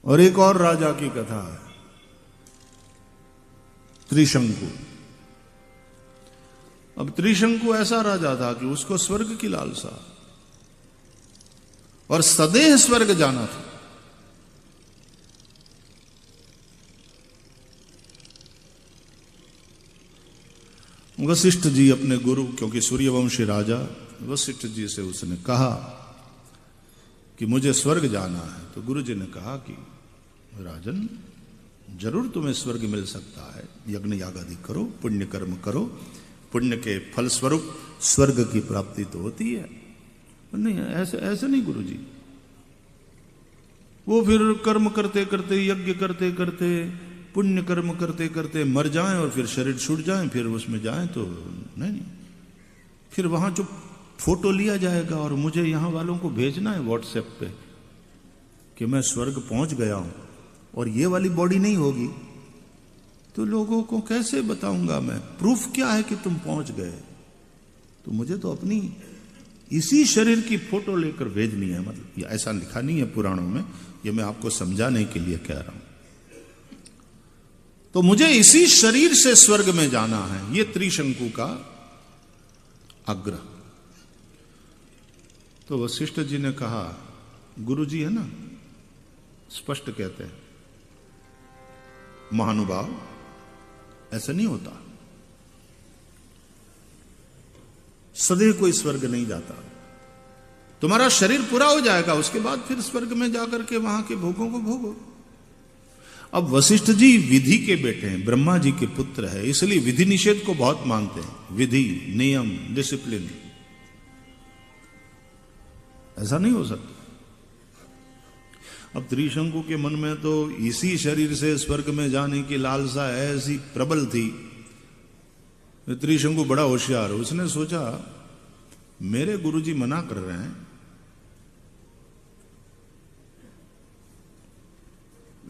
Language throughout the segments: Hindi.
और एक और राजा की कथा है, त्रिशंकु। अब त्रिशंकु ऐसा राजा था कि उसको स्वर्ग की लालसा और सदैव स्वर्ग जाना था। वशिष्ठ जी अपने गुरु, क्योंकि सूर्यवंशी राजा, वशिष्ठ जी से उसने कहा कि मुझे स्वर्ग जाना है। तो गुरु जी ने कहा कि राजन, जरूर तुम्हें स्वर्ग मिल सकता है, यज्ञ याग आदि करो, पुण्य कर्म करो, पुण्य के फलस्वरूप स्वर्ग की प्राप्ति तो होती है। नहीं, ऐसे नहीं गुरु जी। वो फिर कर्म करते करते, यज्ञ करते करते, पुण्य कर्म करते करते मर जाएं और फिर शरीर छूट जाएं, फिर उसमें जाएं तो नहीं, फिर वहां जो फोटो लिया जाएगा और मुझे यहां वालों को भेजना है व्हाट्सएप पे कि मैं स्वर्ग पहुंच गया हूं, और ये वाली बॉडी नहीं होगी तो लोगों को कैसे बताऊंगा मैं? प्रूफ क्या है कि तुम पहुंच गए? तो मुझे तो अपनी इसी शरीर की फोटो लेकर भेजनी है। मतलब ऐसा लिखा नहीं है पुराणों में, ये मैं आपको समझाने के लिए कह रहा हूं। तो मुझे इसी शरीर से स्वर्ग में जाना है, ये त्रिशंकु का आग्रह। तो वशिष्ठ जी ने कहा, गुरु जी है ना, स्पष्ट कहते हैं, महानुभाव ऐसा नहीं होता, सदैव कोई स्वर्ग नहीं जाता। तुम्हारा शरीर पूरा हो जाएगा, उसके बाद फिर स्वर्ग में जाकर के वहां के भोगों को भोगो। अब वशिष्ठ जी विधि के बेटे हैं, ब्रह्मा जी के पुत्र है, इसलिए विधि निषेध को बहुत मानते हैं। विधि, नियम, डिसिप्लिन, ऐसा नहीं हो सकता। अब त्रिशंकु के मन में तो इसी शरीर से स्वर्ग में जाने की लालसा ऐसी प्रबल थी। त्रिशंकु बड़ा होशियार, उसने सोचा मेरे गुरुजी मना कर रहे हैं,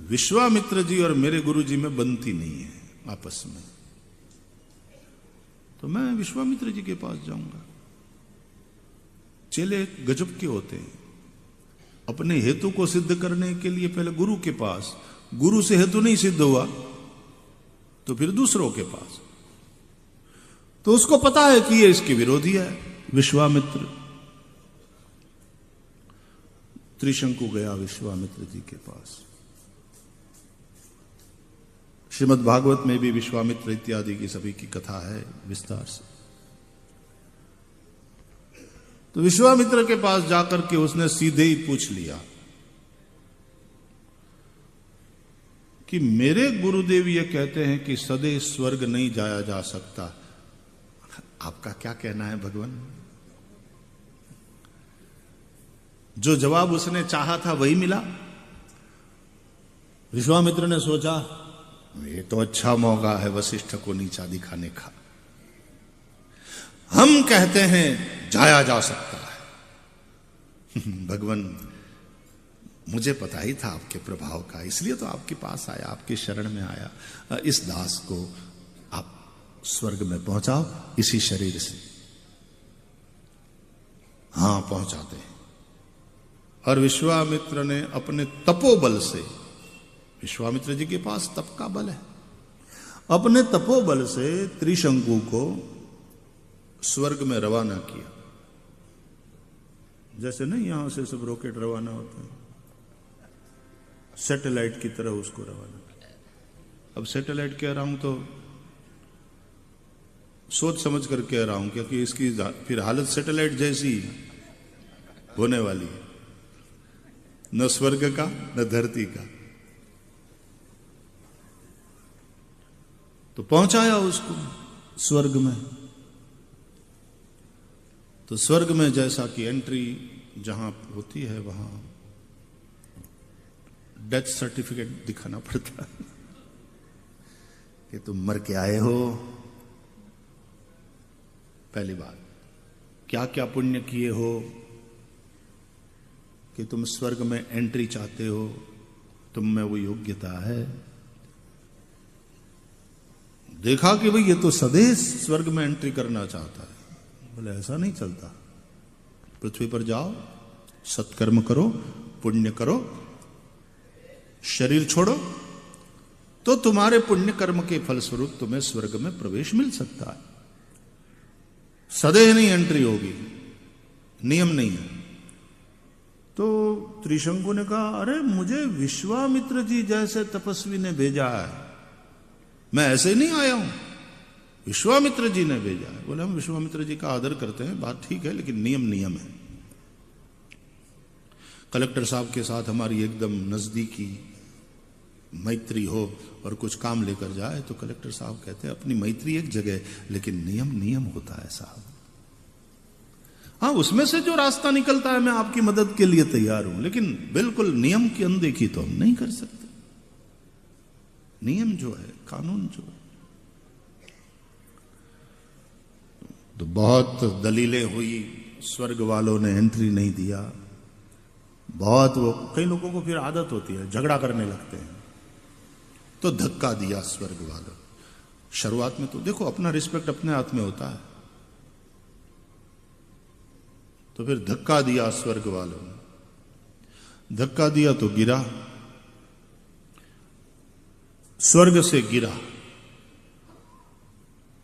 विश्वामित्र जी और मेरे गुरुजी में बनती नहीं है आपस में, तो मैं विश्वामित्र जी के पास जाऊंगा। चेले गजब के होते हैं, अपने हेतु को सिद्ध करने के लिए पहले गुरु के पास, गुरु से हेतु नहीं सिद्ध हुआ तो फिर दूसरों के पास। तो उसको पता है कि ये इसके विरोधी है विश्वामित्र। त्रिशंकु गया विश्वामित्र जी के पास। श्रीमद् भागवत में भी विश्वामित्र इत्यादि की सभी की कथा है विस्तार से। तो विश्वामित्र के पास जाकर के उसने सीधे ही पूछ लिया कि मेरे गुरुदेव ये कहते हैं कि सदैव स्वर्ग नहीं जाया जा सकता, आपका क्या कहना है भगवान? जो जवाब उसने चाहा था वही मिला। विश्वामित्र ने सोचा ये तो अच्छा मौका है वशिष्ठ को नीचा दिखाने का। हम कहते हैं जाया जा सकता है। भगवान, मुझे पता ही था आपके प्रभाव का, इसलिए तो आपके पास आया, आपके शरण में आया। इस दास को आप स्वर्ग में पहुंचाओ इसी शरीर से। हां, पहुंचाते हैं। और विश्वामित्र ने अपने तपोबल से, विश्वामित्र जी के पास तप का बल है, अपने तपोबल से त्रिशंकु को स्वर्ग में रवाना किया। जैसे नहीं यहां से सब रॉकेट रवाना होते हैं, सैटेलाइट की तरह उसको रवाना किया। अब सैटेलाइट कह रहा हूं तो सोच समझ कर कह रहा हूं, क्योंकि इसकी फिर हालत सैटेलाइट जैसी होने वाली है, न स्वर्ग का न धरती का। तो पहुंचाया उसको स्वर्ग में। तो स्वर्ग में जैसा कि एंट्री जहां होती है वहां डेथ सर्टिफिकेट दिखाना पड़ता है कि तुम मर के आए हो। पहली बात, क्या क्या पुण्य किए हो कि तुम स्वर्ग में एंट्री चाहते हो, तुम में वो योग्यता है। देखा कि भाई ये तो सदैव स्वर्ग में एंट्री करना चाहता है। बोले ऐसा नहीं चलता, पृथ्वी पर जाओ, सत्कर्म करो, पुण्य करो, शरीर छोड़ो तो तुम्हारे पुण्य कर्म के फलस्वरूप तुम्हें स्वर्ग में प्रवेश मिल सकता है। सदैव नहीं एंट्री होगी, नियम नहीं है। तो त्रिशंकु ने कहा, अरे मुझे विश्वामित्र जी जैसे तपस्वी ने भेजा है, मैं ऐसे नहीं आया हूं, विश्वामित्र जी ने भेजा है। बोले हम विश्वामित्र जी का आदर करते हैं, बात ठीक है, लेकिन नियम नियम है। कलेक्टर साहब के साथ हमारी एकदम नजदीकी मैत्री हो और कुछ काम लेकर जाए तो कलेक्टर साहब कहते हैं अपनी मैत्री एक जगह, लेकिन नियम नियम होता है साहब। हाँ, उसमें से जो रास्ता निकलता है मैं आपकी मदद के लिए तैयार हूं, लेकिन बिल्कुल नियम की अनदेखी तो हम नहीं कर सकते। नियम जो है, कानून जो है। तो बहुत दलीलें हुई, स्वर्ग वालों ने एंट्री नहीं दिया। बहुत वो कई लोगों को फिर आदत होती है, झगड़ा करने लगते हैं, तो धक्का दिया स्वर्ग वालों। शुरुआत में तो देखो अपना रिस्पेक्ट अपने हाथ में होता है, तो फिर धक्का दिया स्वर्ग वालों ने। धक्का दिया तो गिरा, स्वर्ग से गिरा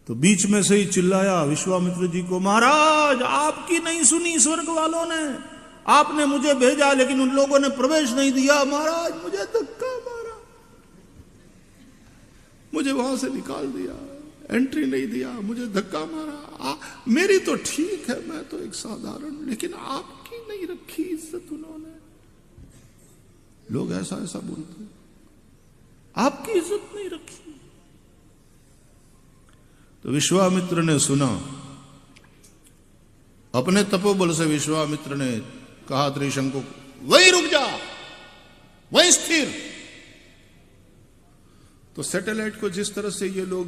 तो बीच में से ही चिल्लाया विश्वामित्र जी को, महाराज आपकी नहीं सुनी स्वर्ग वालों ने, आपने मुझे भेजा लेकिन उन लोगों ने प्रवेश नहीं दिया। महाराज मुझे धक्का मारा, मुझे वहां से निकाल दिया, एंट्री नहीं दिया, मुझे धक्का मारा। मेरी तो ठीक है, मैं तो एक साधारण, लेकिन आपकी नहीं रखी इज्जत उन्होंने। लोग ऐसा ऐसा बोलते हैं, आपकी इज्जत नहीं रखी। तो विश्वामित्र ने सुना, अपने तपोबल से विश्वामित्र ने कहा त्रिशंकु को, वहीं रुक जा, वहीं स्थिर। तो सैटेलाइट को जिस तरह से ये लोग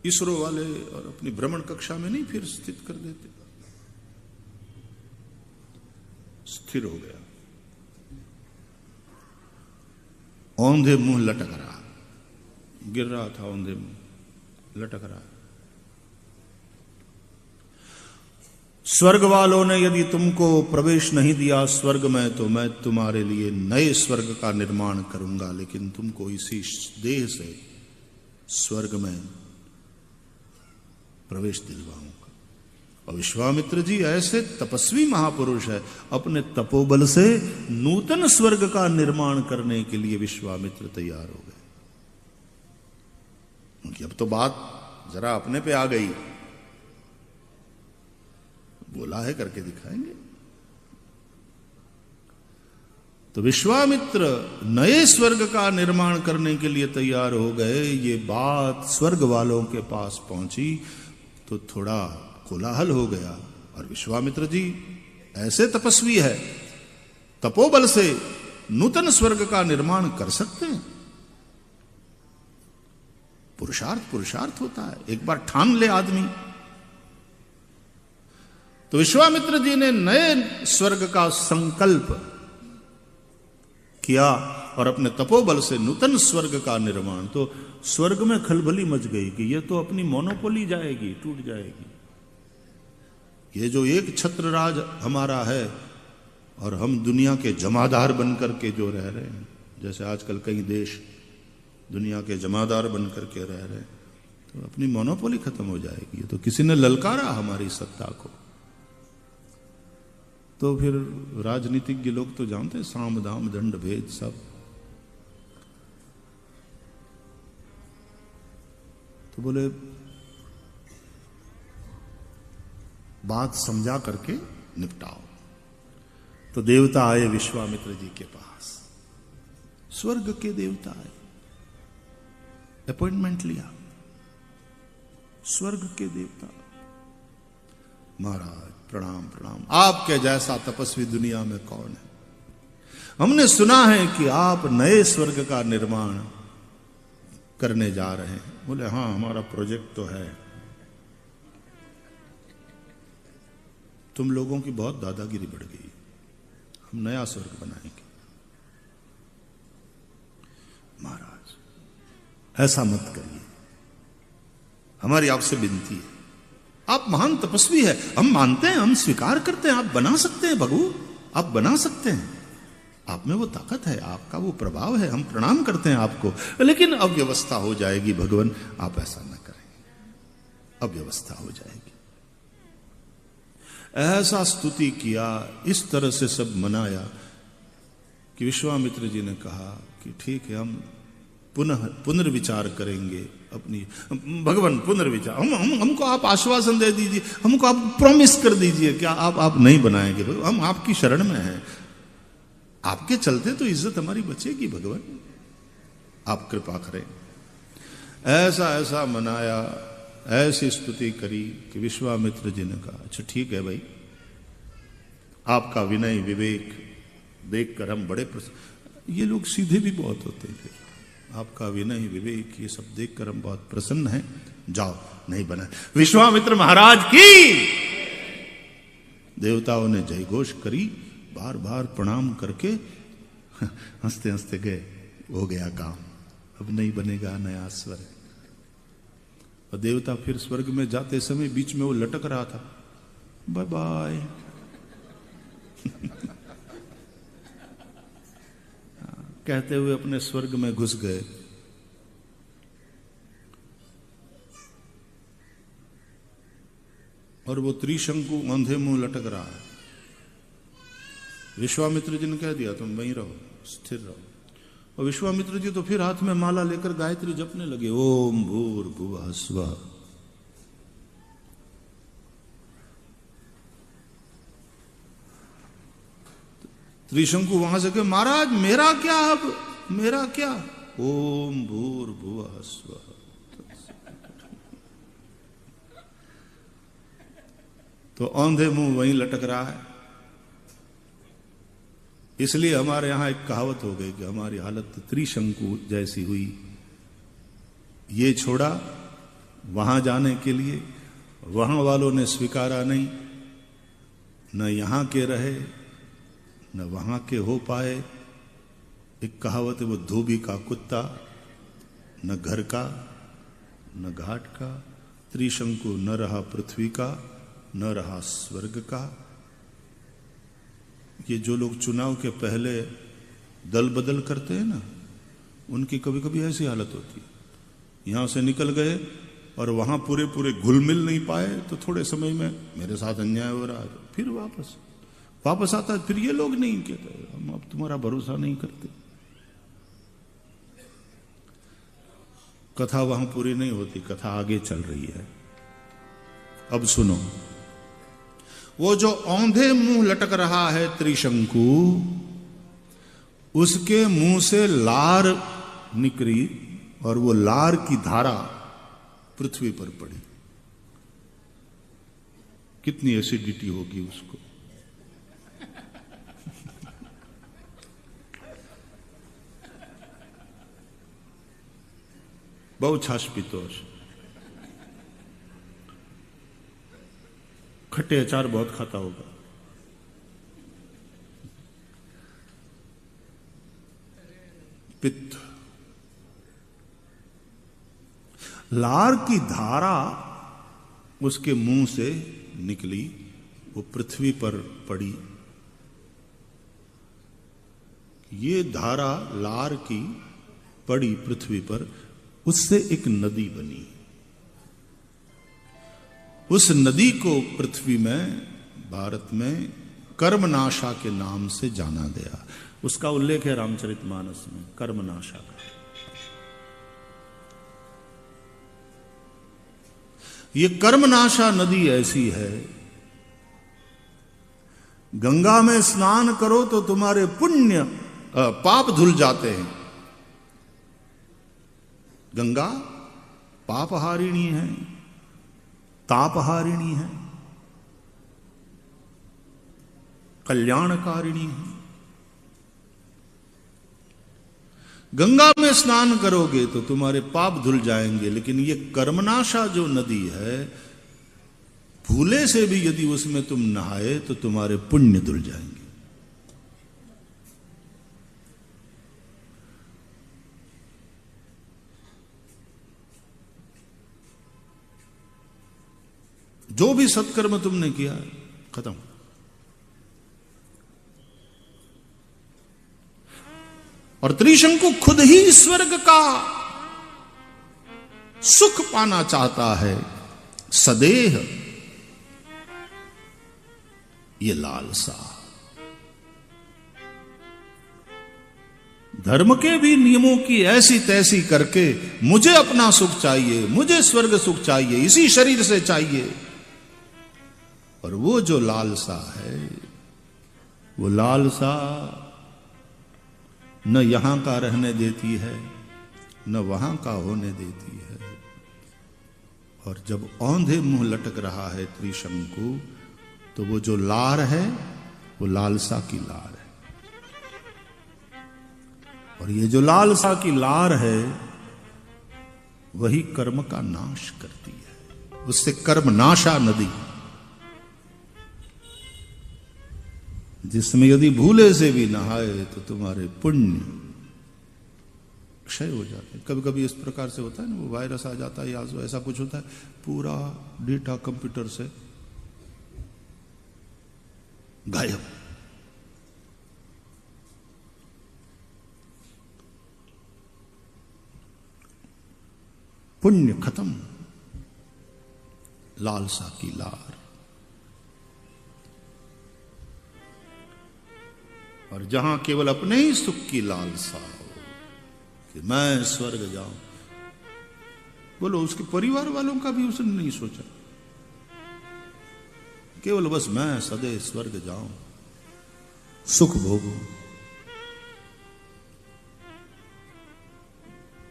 इसरो वाले और अपनी भ्रमण कक्षा में नहीं फिर स्थित कर देते, स्थिर हो गया, औंधे मुंह लटक रहा, गिर रहा था, औंधे मुंह लटक रहा। स्वर्ग वालों ने यदि तुमको प्रवेश नहीं दिया स्वर्ग में, तो मैं तुम्हारे लिए नए स्वर्ग का निर्माण करूंगा, लेकिन तुमको इसी देह से स्वर्ग में प्रवेश दिलवाऊंगा। और विश्वामित्र जी ऐसे तपस्वी महापुरुष है, अपने तपोबल से नूतन स्वर्ग का निर्माण करने के लिए विश्वामित्र तैयार हो गए। क्योंकि अब तो बात जरा अपने पे आ गई, बोला है करके दिखाएंगे। तो विश्वामित्र नए स्वर्ग का निर्माण करने के लिए तैयार हो गए। ये बात स्वर्ग वालों के पास पहुंची तो थोड़ा कोलाहल हो गया। और विश्वामित्र जी ऐसे तपस्वी है, तपोबल से नूतन स्वर्ग का निर्माण कर सकते हैं। पुरुषार्थ होता है, एक बार ठान ले आदमी। तो विश्वामित्र जी ने नए स्वर्ग का संकल्प किया और अपने तपोबल से नूतन स्वर्ग का निर्माण। तो स्वर्ग में खलबली मच गई कि ये तो अपनी मोनोपोली जाएगी, टूट जाएगी। ये जो एक छत्र राज हमारा है और हम दुनिया के जमादार बनकर के जो रह रहे हैं, जैसे आजकल कई देश दुनिया के जमादार बनकर के रह रहे हैं, तो अपनी मोनोपोली खत्म हो जाएगी। तो किसी ने ललकारा हमारी सत्ता को। तो फिर राजनीतिज्ञ लोग तो जानते हैं, साम दाम दंड भेद सब। तो बोले बात समझा करके निपटाओ। तो देवता आए विश्वामित्र जी के पास, स्वर्ग के देवता आए, अपॉइंटमेंट लिया। स्वर्ग के देवता, महाराज प्रणाम प्रणाम, आपके जैसा तपस्वी दुनिया में कौन है? हमने सुना है कि आप नए स्वर्ग का निर्माण करने जा रहे हैं। बोले हाँ, हमारा प्रोजेक्ट तो है। तुम लोगों की बहुत दादागिरी बढ़ गई, हम नया स्वर्ग बनाएंगे। महाराज ऐसा मत करिए, हमारी आपसे विनती है। आप महान तपस्वी है, हम मानते हैं, हम स्वीकार करते हैं, आप बना सकते हैं भगू, आप बना सकते हैं, आप में वो ताकत है, आपका वो प्रभाव है, हम प्रणाम करते हैं आपको, लेकिन अव्यवस्था हो जाएगी भगवान, आप ऐसा न करें, अव्यवस्था हो जाएगी। ऐसा स्तुति किया, इस तरह से सब मनाया कि विश्वामित्र जी ने कहा कि ठीक है, हम पुनर्विचार करेंगे अपनी, भगवान पुनर्विचार, हमको आप आश्वासन दे दीजिए, हमको आप प्रॉमिस कर दीजिए कि आप नहीं बनाएंगे, हम आपकी शरण में हैं, आपके चलते तो इज्जत हमारी बचेगी भगवान, आप कृपा करें। ऐसा ऐसा मनाया, ऐसी स्तुति करी कि विश्वामित्र जी ने कहा अच्छा ठीक है भाई, आपका विनय विवेक देखकर हम बड़े प्रसन्न, ये लोग सीधे भी बहुत होते थे, आपका विनय विवेक ये सब देखकर हम बहुत प्रसन्न हैं, जाओ नहीं बना। विश्वामित्र महाराज की देवताओं ने जय घोष करी, बार बार प्रणाम करके हंसते हंसते गए, हो गया काम, अब नहीं बनेगा नया स्वर्ग। और देवता फिर स्वर्ग में जाते समय बीच में वो लटक रहा था, बाय बाय कहते हुए अपने स्वर्ग में घुस गए। और वो त्रिशंकु अंधे मुंह लटक रहा है। विश्वामित्र जी ने कह दिया तुम वहीं रहो, स्थिर रहो। और विश्वामित्र जी तो फिर हाथ में माला लेकर गायत्री जपने लगे, ओम भूर्भुवः स्वः। त्रिशंकु वहां से कहे महाराज मेरा क्या, अब मेरा क्या, ओम भूर्भुवः स्वः। तो औंधे मुंह वहीं लटक रहा है। इसलिए हमारे यहां एक कहावत हो गई कि हमारी हालत त्रिशंकु जैसी हुई, ये छोड़ा वहां जाने के लिए, वहां वालों ने स्वीकारा नहीं, न यहां के रहे न वहां के हो पाए। एक कहावत है वो धोबी का कुत्ता, न घर का न घाट का, त्रिशंकु न रहा पृथ्वी का न रहा स्वर्ग का। ये जो लोग चुनाव के पहले दल बदल करते हैं ना, उनकी कभी कभी ऐसी हालत होती है, यहां से निकल गए और वहां पूरे पूरे घुल मिल नहीं पाए, तो थोड़े समय में मेरे साथ अन्याय हो रहा है, फिर वापस आता है, फिर ये लोग नहीं कहते हम अब तुम्हारा भरोसा नहीं करते। कथा वहां पूरी नहीं होती, कथा आगे चल रही है। अब सुनो, वो जो औंधे मुंह लटक रहा है त्रिशंकु, उसके मुंह से लार निकली और वो लार की धारा पृथ्वी पर पड़ी। कितनी एसिडिटी होगी उसको। बहुत छाछ पीतोष, खट्टे अचार बहुत खाता होगा। पित्त, लार की धारा उसके मुंह से निकली, वो पृथ्वी पर पड़ी। ये धारा लार की पड़ी पृथ्वी पर, उससे एक नदी बनी। उस नदी को पृथ्वी में, भारत में कर्मनाशा के नाम से जाना गया। उसका उल्लेख है रामचरितमानस में, कर्मनाशा का। ये कर्मनाशा नदी ऐसी है, गंगा में स्नान करो तो तुम्हारे पुण्य पाप धुल जाते हैं। गंगा पापहारिणी है, तापहारिणी है, कल्याणकारिणी है। गंगा में स्नान करोगे तो तुम्हारे पाप धुल जाएंगे, लेकिन ये कर्मनाशा जो नदी है, भूले से भी यदि उसमें तुम नहाए तो तुम्हारे पुण्य धुल जाएंगे। जो भी सत्कर्म तुमने किया खत्म। और त्रिशंकु खुद ही स्वर्ग का सुख पाना चाहता है, सदेह ये लालसा। धर्म के भी नियमों की ऐसी तैसी करके मुझे अपना सुख चाहिए, मुझे स्वर्ग सुख चाहिए, इसी शरीर से चाहिए। और वो जो लालसा है, वो लालसा न यहां का रहने देती है, न वहां का होने देती है। और जब औंधे मुंह लटक रहा है त्रिशंकु, तो वो जो लार है वो लालसा की लार है। और ये जो लालसा की लार है वही कर्म का नाश करती है। उससे कर्म नाशा नदी, जिसमें यदि भूले से भी नहाए तो तुम्हारे पुण्य क्षय हो जाते हैं। कभी कभी इस प्रकार से होता है ना, वो वायरस आ जाता है या ऐसा कुछ होता है, पूरा डेटा कंप्यूटर से गायब। पुण्य खत्म, लालसा की लार। और जहां केवल अपने ही सुख की लालसा हो कि मैं स्वर्ग जाऊं, बोलो उसके परिवार वालों का भी उसने नहीं सोचा, केवल बस मैं सदैव स्वर्ग जाऊं, सुख भोगूं।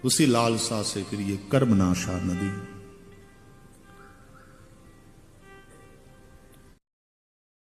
उसी लालसा से फिर ये कर्मनाशा नदी